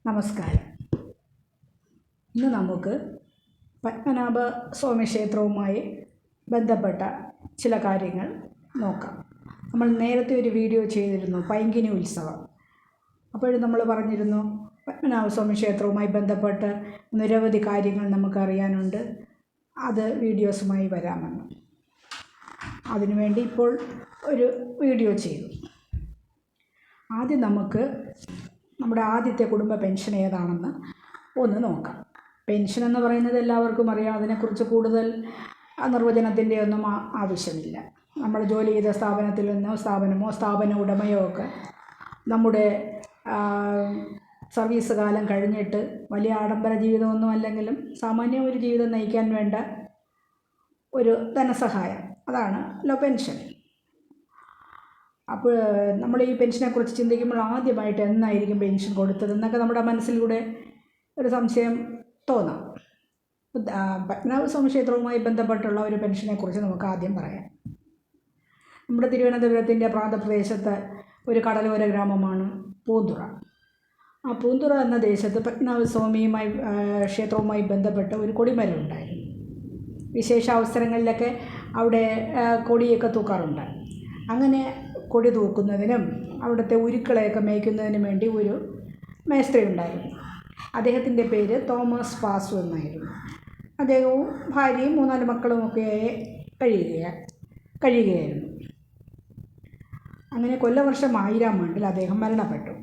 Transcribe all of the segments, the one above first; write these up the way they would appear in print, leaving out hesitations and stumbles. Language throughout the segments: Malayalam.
നമസ്കാരം. ഇന്ന് നമുക്ക് പത്മനാഭ സ്വാമി ക്ഷേത്രവുമായി ബന്ധപ്പെട്ട ചില കാര്യങ്ങൾ നോക്കാം. നമ്മൾ നേരത്തെ ഒരു വീഡിയോ ചെയ്തിരുന്നു, പൈങ്കിനി ഉത്സവം. അപ്പോഴും നമ്മൾ പറഞ്ഞിരുന്നു പത്മനാഭസ്വാമി ക്ഷേത്രവുമായി ബന്ധപ്പെട്ട് നിരവധി കാര്യങ്ങൾ നമുക്കറിയാനുണ്ട്, അത് വീഡിയോസുമായി വരാമെന്ന്. അതിനുവേണ്ടി ഇപ്പോൾ ഒരു വീഡിയോ ചെയ്തു. ആദ്യം നമുക്ക് നമ്മുടെ ആദ്യത്തെ കുടുംബ പെൻഷൻ ഏതാണെന്ന് ഒന്ന് നോക്കാം. പെൻഷൻ എന്ന് പറയുന്നത് എല്ലാവർക്കും അറിയാം, അതിനെക്കുറിച്ച് കൂടുതൽ നിർവചനത്തിൻ്റെ ഒന്നും ആവശ്യമില്ല. നമ്മൾ ജോലി ചെയ്ത സ്ഥാപനത്തിൽ നിന്നോ സ്ഥാപന ഉടമയോ ഒക്കെ നമ്മുടെ സർവീസ് കാലം കഴിഞ്ഞിട്ട് വലിയ ആഡംബര ജീവിതമൊന്നും അല്ലെങ്കിലും സാമാന്യ ഒരു ജീവിതം നയിക്കാൻ വേണ്ട ഒരു ധനസഹായം, അതാണല്ലോ പെൻഷൻ. അപ്പോൾ നമ്മൾ ഈ പെൻഷനെക്കുറിച്ച് ചിന്തിക്കുമ്പോൾ ആദ്യമായിട്ട് എന്നായിരിക്കും പെൻഷൻ കൊടുത്തതെന്നൊക്കെ നമ്മുടെ മനസ്സിലൂടെ ഒരു സംശയം തോന്നാം. പത്മനാഭസ്വാമി ക്ഷേത്രവുമായി ബന്ധപ്പെട്ടുള്ള ഒരു പെൻഷനെക്കുറിച്ച് നമുക്ക് ആദ്യം പറയാം. നമ്മുടെ തിരുവനന്തപുരത്തിൻ്റെ പ്രാന്തപ്രദേശത്ത് ഒരു കടലോര ഗ്രാമമാണ് പൂന്തുറ. ആ പൂന്തുറ എന്ന ദേശത്ത് പത്മനാഭസ്വാമിയുമായി ക്ഷേത്രവുമായി ബന്ധപ്പെട്ട ഒരു കൊടിമരം ഉണ്ടായിരുന്നു. വിശേഷ അവസരങ്ങളിലൊക്കെ അവിടെ കൊടിയൊക്കെ തൂക്കാറുണ്ട്. അങ്ങനെ കൊടി തൂക്കുന്നതിനും അവിടുത്തെ ഉരുക്കളെയൊക്കെ മേയ്ക്കുന്നതിനും വേണ്ടി ഒരു മേസ്ത്രി ഉണ്ടായിരുന്നു. അദ്ദേഹത്തിൻ്റെ പേര് തോമസ് പാസു എന്നായിരുന്നു. അദ്ദേഹവും ഭാര്യയും 3-4 മക്കളുമൊക്കെ കഴിയുകയായിരുന്നു. അങ്ങനെ കൊല്ലവർഷം 1000 ആണ്ടിൽ അദ്ദേഹം മരണപ്പെട്ടു.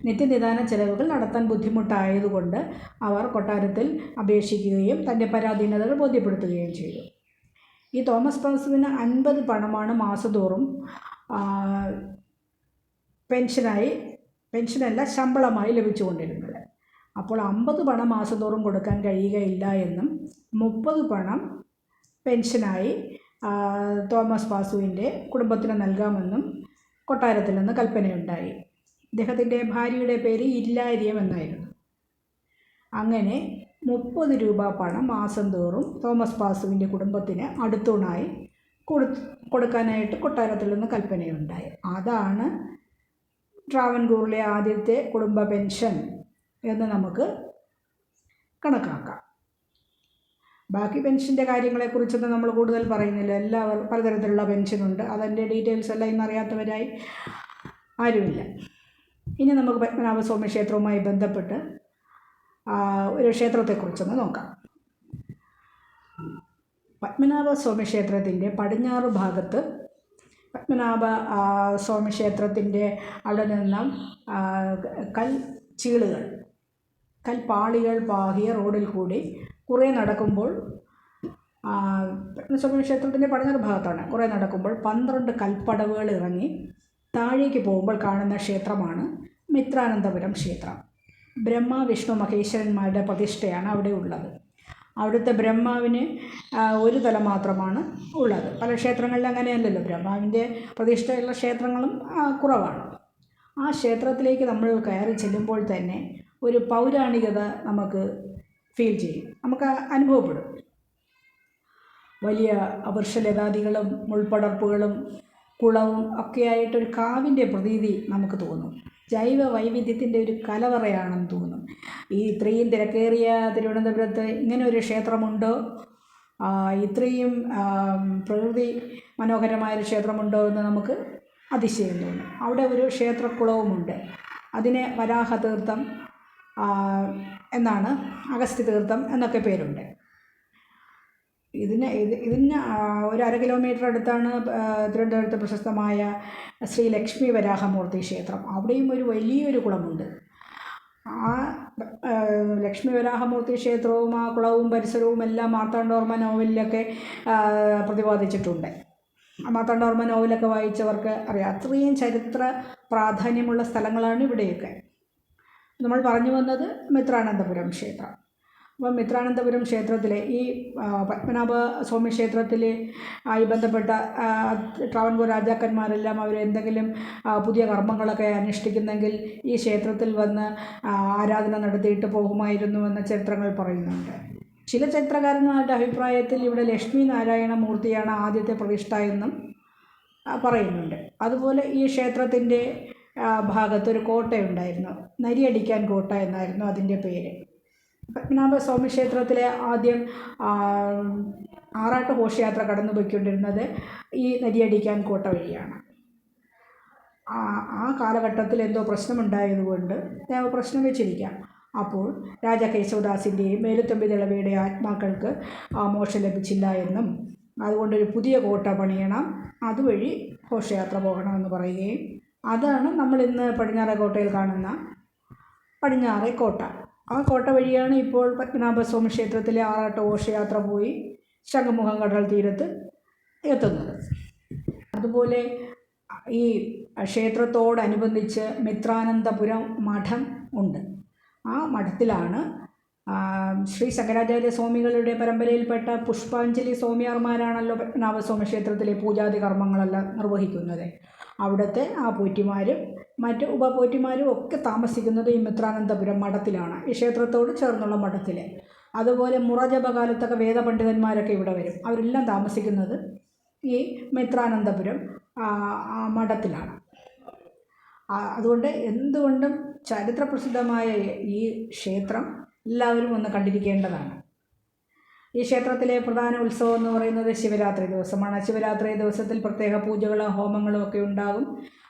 നിത്യനിദാന ചെലവുകൾ നടത്താൻ ബുദ്ധിമുട്ടായതുകൊണ്ട് അവർ കൊട്ടാരത്തിൽ അപേക്ഷിക്കുകയും തൻ്റെ പരാധീനതകൾ ബോധ്യപ്പെടുത്തുകയും ചെയ്തു. ഈ തോമസ് പാസുവിന് 50 പണമാണ് മാസത്തോറും പെൻഷനല്ല ശമ്പളമായി ലഭിച്ചുകൊണ്ടിരുന്നത്. അപ്പോൾ 50 പണം മാസത്തോറും കൊടുക്കാൻ കഴിയുകയില്ല എന്നും 30 പണം പെൻഷനായി തോമസ് പാസുവിൻ്റെ കുടുംബത്തിന് നൽകാമെന്നും കൊട്ടാരത്തിൽ നിന്ന് കൽപ്പനയുണ്ടായി. അദ്ദേഹത്തിൻ്റെ ഭാര്യയുടെ പേര് ഇല്ലാര്യം എന്നായിരുന്നു. അങ്ങനെ 30 രൂപ പണം മാസം തോറും തോമസ് പാസുവിൻ്റെ കുടുംബത്തിന് അടുത്തൂണായി കൊടുക്കാനായിട്ട് കൊട്ടാരത്തിൽ നിന്ന് കൽപ്പനയുണ്ടായി. അതാണ് ട്രാവൻകൂറിലെ ആദ്യത്തെ കുടുംബ പെൻഷൻ എന്ന് നമുക്ക് കണക്കാക്കാം. ബാക്കി പെൻഷൻ്റെ കാര്യങ്ങളെക്കുറിച്ചൊന്നും നമ്മൾ കൂടുതൽ പറയുന്നില്ല. പലതരത്തിലുള്ള പെൻഷനുണ്ട്, അതിൻ്റെ ഡീറ്റെയിൽസ് എല്ലാം ഇന്നറിയാത്തവരായി ആരുമില്ല. ഇനി നമുക്ക് പത്മനാഭസ്വാമി ക്ഷേത്രവുമായി ബന്ധപ്പെട്ട് ഒരു ക്ഷേത്രത്തെക്കുറിച്ചൊന്ന് നോക്കാം. പത്മനാഭസ്വാമി ക്ഷേത്രത്തിൻ്റെ പടിഞ്ഞാറ് ഭാഗത്ത് പത്മനാഭ സ്വാമി ക്ഷേത്രത്തിൻ്റെ അവിടെ നിന്നും കൽപ്പാളികൾ പാകിയ റോഡിൽ കൂടി കുറേ നടക്കുമ്പോൾ, പത്മനാഭസ്വാമി ക്ഷേത്രത്തിൻ്റെ പടിഞ്ഞാറ് ഭാഗത്താണ്, കുറേ നടക്കുമ്പോൾ 12 കൽപ്പടവുകൾ ഇറങ്ങി താഴേക്ക് പോകുമ്പോൾ കാണുന്ന ക്ഷേത്രമാണ് മിത്രാനന്തപുരം ക്ഷേത്രം. ബ്രഹ്മ വിഷ്ണു മഹേശ്വരന്മാരുടെ പ്രതിഷ്ഠയാണ് അവിടെ ഉള്ളത്. അവിടുത്തെ ബ്രഹ്മാവിന് ഒരു തല മാത്രമാണ് ഉള്ളത്. പല ക്ഷേത്രങ്ങളിൽ അങ്ങനെയല്ലല്ലോ, ബ്രഹ്മാവിൻ്റെ പ്രതിഷ്ഠയുള്ള ക്ഷേത്രങ്ങളും കുറവാണ്. ആ ക്ഷേത്രത്തിലേക്ക് നമ്മൾ കയറി ചെല്ലുമ്പോൾ തന്നെ ഒരു പൗരാണികത നമുക്ക് ഫീൽ ചെയ്യും, നമുക്ക് അനുഭവപ്പെടും. വലിയ വൃക്ഷലതാദികളും മുൾപ്പടർപ്പുകളും കുളവും ഒക്കെയായിട്ടൊരു കാവിൻ്റെ പ്രതീതി നമുക്ക് തോന്നും. ജൈവ വൈവിധ്യത്തിൻ്റെ ഒരു കലവറയാണെന്ന് തോന്നും. ഇത്രയും തിരക്കേറിയ തിരുവനന്തപുരത്ത് ഇങ്ങനെ ഒരു ക്ഷേത്രമുണ്ടോ, ഇത്രയും പ്രകൃതി മനോഹരമായൊരു ക്ഷേത്രമുണ്ടോ എന്ന് നമുക്ക് അതിശയം തോന്നും. അവിടെ ഒരു ക്ഷേത്രക്കുളവുമുണ്ട്. അതിന് വരാഹതീർത്ഥം എന്നാണ്, അഗസ്ത്യ തീർത്ഥം എന്നൊക്കെ പേരുണ്ട്. ഇതിന് ഒരു 1/2 കിലോമീറ്റർ അടുത്താണ് തിരുവനന്തപുരത്ത് പ്രശസ്തമായ ശ്രീ ലക്ഷ്മി വരാഹമൂർത്തി ക്ഷേത്രം. അവിടെയും ഒരു വലിയൊരു കുളമുണ്ട്. ആ ലക്ഷ്മി വരാഹമൂർത്തി ക്ഷേത്രവും ആ കുളവും പരിസരവും എല്ലാം മാർത്താണ്ഡവർമ്മ നോവലിലൊക്കെ പ്രതിപാദിച്ചിട്ടുണ്ട്. മാർത്താണ്ഡവർമ്മ നോവലൊക്കെ വായിച്ചവർക്ക് അറിയാം, അത്രയും ചരിത്ര പ്രാധാന്യമുള്ള സ്ഥലങ്ങളാണ് ഇവിടെയൊക്കെ. നമ്മൾ പറഞ്ഞു വന്നത് മിത്രാനന്തപുരം ക്ഷേത്രം. അപ്പം മിത്രാനന്തപുരം ക്ഷേത്രത്തിലെ ഈ പത്മനാഭ സ്വാമി ക്ഷേത്രത്തിൽ ആയി ബന്ധപ്പെട്ട ട്രാവൻകൂർ രാജാക്കന്മാരെല്ലാം അവരെന്തെങ്കിലും പുതിയ കർമ്മങ്ങളൊക്കെ അനുഷ്ഠിക്കുന്നെങ്കിൽ ഈ ക്ഷേത്രത്തിൽ വന്ന് ആരാധന നടത്തിയിട്ട് പോകുമായിരുന്നു എന്ന ചരിത്രങ്ങൾ പറയുന്നുണ്ട്. ചില ചരിത്രകാരന്മാരുടെ അഭിപ്രായത്തിൽ ഇവിടെ ലക്ഷ്മി നാരായണ മൂർത്തിയാണ് ആദ്യത്തെ പ്രതിഷ്ഠ എന്നും പറയുന്നുണ്ട്. അതുപോലെ ഈ ക്ഷേത്രത്തിൻ്റെ ഭാഗത്തൊരു കോട്ടയുണ്ടായിരുന്നു. നരിയടിക്കാൻ കോട്ട എന്നായിരുന്നു അതിൻ്റെ പേര്. പത്മനാഭസ്വാമി ക്ഷേത്രത്തിലെ ആദ്യം ആറാട്ട് ഘോഷയാത്ര കടന്നു പോയിക്കൊണ്ടിരുന്നത് ഈ നരിയടിക്കാൻ കോട്ട വഴിയാണ്. ആ കാലഘട്ടത്തിൽ എന്തോ പ്രശ്നമുണ്ടായതുകൊണ്ട് പ്രശ്നം വെച്ചിരിക്കാം. അപ്പോൾ രാജ കേശവദാസിൻ്റെയും മേലുത്തമ്പി ദളവയുടെ ആത്മാക്കൾക്ക് മോക്ഷം ലഭിച്ചില്ല എന്നും അതുകൊണ്ടൊരു പുതിയ കോട്ട പണിയണം, അതുവഴി ഘോഷയാത്ര പോകണമെന്ന് പറയുകയും അതാണ് നമ്മളിന്ന് പടിഞ്ഞാറേ കോട്ടയിൽ കാണുന്ന പടിഞ്ഞാറേ കോട്ട. ആ കോട്ട വഴിയാണ് ഇപ്പോൾ പത്മനാഭസ്വാമി ക്ഷേത്രത്തിലെ ആറാട്ട് ഘോഷയാത്ര പോയി ശംഖുമുഖം കടൽ തീരത്ത് എത്തുന്നത്. അതുപോലെ ഈ ക്ഷേത്രത്തോടനുബന്ധിച്ച് മിത്രാനന്തപുരം മഠം ഉണ്ട്. ആ മഠത്തിലാണ് ശ്രീ ശങ്കരാചാര്യ സ്വാമികളുടെ പരമ്പരയിൽപ്പെട്ട പുഷ്പാഞ്ജലി സ്വാമിയാർമാരാണല്ലോ പത്മനാഭസ്വാമി ക്ഷേത്രത്തിലെ പൂജാതി കർമ്മങ്ങളെല്ലാം നിർവഹിക്കുന്നത്. അവിടുത്തെ ആ പോറ്റിമാരും മറ്റ് ഉപപോറ്റിമാരും ഒക്കെ താമസിക്കുന്നത് ഈ മിത്രാനന്തപുരം മഠത്തിലാണ്, ഈ ക്ഷേത്രത്തോട് ചേർന്നുള്ള മഠത്തിൽ. അതുപോലെ മുറജപകാലത്തൊക്കെ വേദപണ്ഡിതന്മാരൊക്കെ ഇവിടെ വരും. അവരെല്ലാം താമസിക്കുന്നത് ഈ മിത്രാനന്തപുരം മഠത്തിലാണ്. അതുകൊണ്ട് എന്തുകൊണ്ടും ചരിത്രപ്രസിദ്ധമായ ഈ ക്ഷേത്രം എല്ലാവരും ഒന്ന് കണ്ടിരിക്കേണ്ടതാണ്. ഈ ക്ഷേത്രത്തിലെ പ്രധാന ഉത്സവം എന്ന് പറയുന്നത് ശിവരാത്രി ദിവസമാണ്. ശിവരാത്രി ദിവസത്തിൽ പ്രത്യേക പൂജകളും ഹോമങ്ങളും ഒക്കെ ഉണ്ടാകും.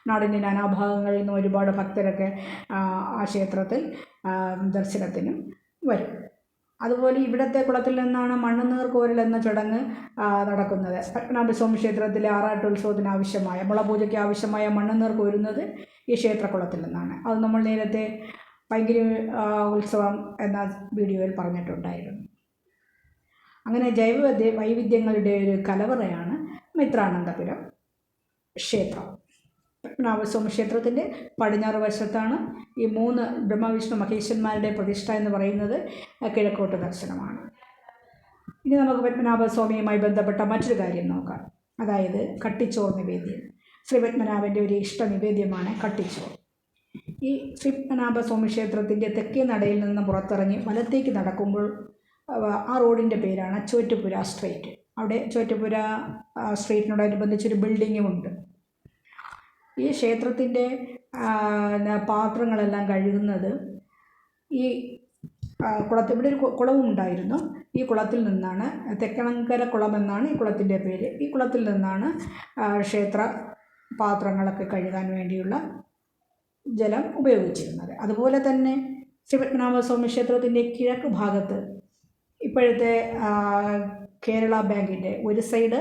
നാടിൻ്റെ നാനാഭാഗങ്ങളിൽ നിന്ന് ഒരുപാട് ഭക്തരൊക്കെ ആ ക്ഷേത്രത്തിൽ ദർശനത്തിനും വരും. അതുപോലെ ഇവിടുത്തെ കുളത്തിൽ നിന്നാണ് മണ്ണുനീർ കോരൽ എന്ന ചടങ്ങ് നടക്കുന്നത്. പത്മനാഭസ്വാമി ക്ഷേത്രത്തിലെ ആറാട്ടുത്സവത്തിന് ആവശ്യമായ മുളപൂജയ്ക്ക് ആവശ്യമായ മണ്ണുനീർ കോരുന്നത് ഈ ക്ഷേത്രക്കുളത്തിൽ നിന്നാണ്. അത് നമ്മൾ നേരത്തെ പൈങ്കിരി ഉത്സവം എന്ന വീഡിയോയിൽ പറഞ്ഞിട്ടുണ്ടായിരുന്നു. അങ്ങനെ ജൈവ വൈവിധ്യങ്ങളുടെ ഒരു കലവറയാണ് മിത്രാനന്തപുരം ക്ഷേത്രം. പത്മനാഭസ്വാമി ക്ഷേത്രത്തിൻ്റെ പടിഞ്ഞാറ് വശത്താണ് ഈ 3 ബ്രഹ്മവിഷ്ണു മഹേശ്വരന്മാരുടെ പ്രതിഷ്ഠ എന്ന് പറയുന്നത് കിഴക്കോട്ട് ദർശനമാണ്. ഇനി നമുക്ക് പത്മനാഭസ്വാമിയുമായി ബന്ധപ്പെട്ട മറ്റൊരു കാര്യം നോക്കാം, അതായത് കട്ടിച്ചോർ നിവേദ്യം. ശ്രീ പത്മനാഭൻ്റെ ഒരു ഇഷ്ട നിവേദ്യമാണ് കട്ടിച്ചോർ. ഈ ശ്രീ പത്മനാഭസ്വാമി ക്ഷേത്രത്തിൻ്റെ തെക്കേ നടയിൽ നിന്ന് പുറത്തിറങ്ങി വലത്തേക്ക് നടക്കുമ്പോൾ ആ റോഡിൻ്റെ പേരാണ് ചോറ്റുപുര സ്ട്രീറ്റ്. അവിടെ ചോറ്റുപുര സ്ട്രീറ്റിനോടനുബന്ധിച്ചൊരു ബിൽഡിങ്ങുമുണ്ട്. ഈ ക്ഷേത്രത്തിൻ്റെ പാത്രങ്ങളെല്ലാം കഴുകുന്നത് ഈ കുളത്തിൽ, ഇവിടെ ഒരു കുളവും ഉണ്ടായിരുന്നു. ഈ കുളത്തിൽ നിന്നാണ്, തെക്കണങ്കര കുളം എന്നാണ് ഈ കുളത്തിൻ്റെ പേര്. ഈ കുളത്തിൽ നിന്നാണ് ക്ഷേത്ര പാത്രങ്ങളൊക്കെ കഴുകാൻ വേണ്ടിയുള്ള ജലം ഉപയോഗിച്ചിരുന്നത്. അതുപോലെ തന്നെ ശ്രീ പത്മനാഭസ്വാമി ക്ഷേത്രത്തിൻ്റെ കിഴക്ക് ഭാഗത്ത് ഇപ്പോഴത്തെ കേരള ബാങ്കിൻ്റെ ഒരു സൈഡ്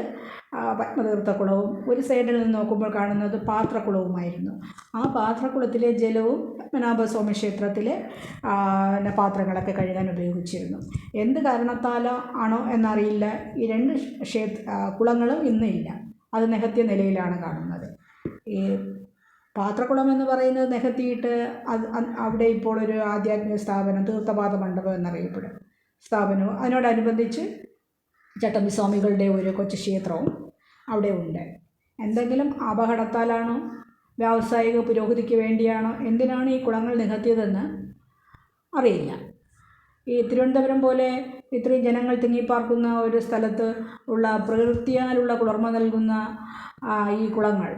പത്മതീർത്ഥക്കുളവും ഒരു സൈഡിൽ നിന്ന് നോക്കുമ്പോൾ കാണുന്നത് പാത്രക്കുളവുമായിരുന്നു. ആ പാത്രക്കുളത്തിലെ ജലവും പത്മനാഭസ്വാമി ക്ഷേത്രത്തിലെ പാത്രങ്ങളൊക്കെ കഴുകാൻ ഉപയോഗിച്ചിരുന്നു. എന്ത് കാരണത്താലോ ആണോ എന്നറിയില്ല, ഈ 2 കുളങ്ങളും ഇന്നില്ല, അത് നികത്തിയ നിലയിലാണ് കാണുന്നത്. ഈ പാത്രക്കുളം എന്ന് പറയുന്നത് നികത്തിയിട്ട് അവിടെ ഇപ്പോൾ ഒരു ആധ്യാത്മിക സ്ഥാപനം, തീർത്ഥപാദ മണ്ഡപം എന്നറിയപ്പെടും സ്ഥാപനവും അതിനോടനുബന്ധിച്ച് ചട്ടമ്പി സ്വാമികളുടെ ഒരു കൊച്ചു ക്ഷേത്രവും അവിടെ ഉണ്ട്. എന്തെങ്കിലും അപകടത്താലാണോ, വ്യാവസായിക പുരോഗതിക്ക് വേണ്ടിയാണോ, എന്തിനാണ് ഈ കുളങ്ങൾ നികത്തിയതെന്ന് അറിയില്ല. ഈ തിരുവനന്തപുരം പോലെ ഇത്രയും ജനങ്ങൾ തിങ്ങിപ്പാർക്കുന്ന ഒരു സ്ഥലത്ത് ഉള്ള പ്രകൃതിയാലുള്ള കുളിർമ നൽകുന്ന ഈ കുളങ്ങൾ,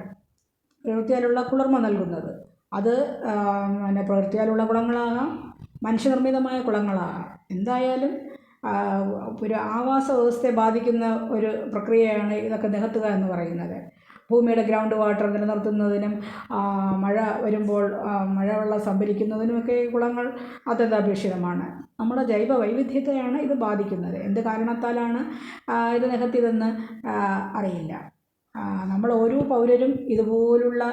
പ്രകൃതിയാലുള്ള കുളിർമ നൽകുന്നത് അത് പ്രകൃതിയാലുള്ള കുളങ്ങളാകാം, മനുഷ്യനിർമ്മിതമായ കുളങ്ങളാകാം. എന്തായാലും ഒരു ആവാസ വ്യവസ്ഥയെ ബാധിക്കുന്ന ഒരു പ്രക്രിയയാണ് ഇതൊക്കെ നികത്തുക എന്ന് പറയുന്നത്. ഭൂമിയുടെ ഗ്രൗണ്ട് വാട്ടർ നിലനിർത്തുന്നതിനും മഴ വരുമ്പോൾ മഴവെള്ളം സംഭരിക്കുന്നതിനുമൊക്കെ കുളങ്ങൾ അത്യന്താപേക്ഷിതമാണ്. നമ്മുടെ ജൈവ വൈവിധ്യത്തെയാണ് ഇത് ബാധിക്കുന്നത്. എന്ത് കാരണത്താലാണ് ഇത് നികത്തിയതെന്ന് അറിയില്ല. നമ്മൾ ഓരോ പൗരരും ഇതുപോലുള്ള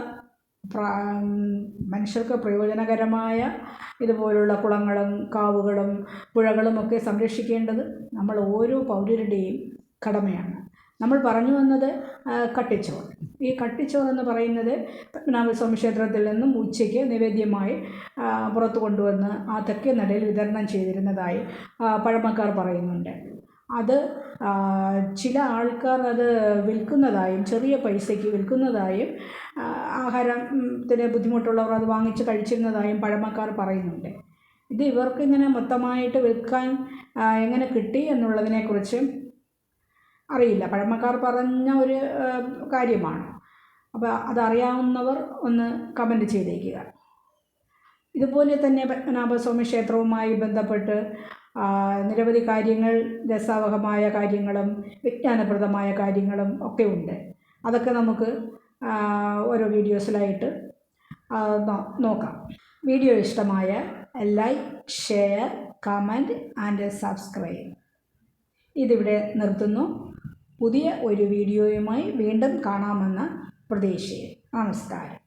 മനുഷ്യർക്ക് പ്രയോജനകരമായ ഇതുപോലുള്ള കുളങ്ങളും കാവുകളും പുഴകളുമൊക്കെ സംരക്ഷിക്കേണ്ടത് നമ്മൾ ഓരോ പൗരരുടെയും കടമയാണ്. നമ്മൾ പറഞ്ഞു വന്നത് കട്ടിച്ചോർ. ഈ കട്ടിച്ചോർ എന്ന് പറയുന്നത് പത്മനാഭസ്വാമി ക്ഷേത്രത്തിൽ നിന്നും ഉച്ചയ്ക്ക് നിവേദ്യമായി പുറത്തു കൊണ്ടുവന്ന് ആ തെക്കേ നടയിൽ വിതരണം ചെയ്തിരുന്നതായി പഴമക്കാർ പറയുന്നുണ്ട്. അത് ചില ആൾക്കാർ അത് വിൽക്കുന്നതായും, ചെറിയ പൈസയ്ക്ക് വിൽക്കുന്നതായും, ആഹാരത്തിന് ബുദ്ധിമുട്ടുള്ളവർ അത് വാങ്ങിച്ച് കഴിച്ചിരുന്നതായും പഴമക്കാർ പറയുന്നുണ്ട്. ഇത് ഇവർക്കിങ്ങനെ മൊത്തമായിട്ട് വിൽക്കാൻ എങ്ങനെ കിട്ടി എന്നുള്ളതിനെക്കുറിച്ച് അറിയില്ല. പഴമക്കാർ പറഞ്ഞ ഒരു കാര്യമാണ്. അപ്പോൾ അതറിയാവുന്നവർ ഒന്ന് കമൻറ്റ് ചെയ്തേക്കുക. ഇതുപോലെ തന്നെ പത്മനാഭസ്വാമി ക്ഷേത്രവുമായി ബന്ധപ്പെട്ട് നിരവധി കാര്യങ്ങൾ, രസാവഹമായ കാര്യങ്ങളും വിജ്ഞാനപ്രദമായ കാര്യങ്ങളും ഒക്കെ ഉണ്ട്. അതൊക്കെ നമുക്ക് ഓരോ വീഡിയോസിലായിട്ട് നോക്കാം. വീഡിയോ ഇഷ്ടമായ like, share, comment and subscribe. ഇതിവിടെ നിർത്തുന്നു. പുതിയ ഒരു വീഡിയോയുമായി വീണ്ടും കാണാമെന്ന പ്രതീക്ഷയിൽ. നമസ്കാരം.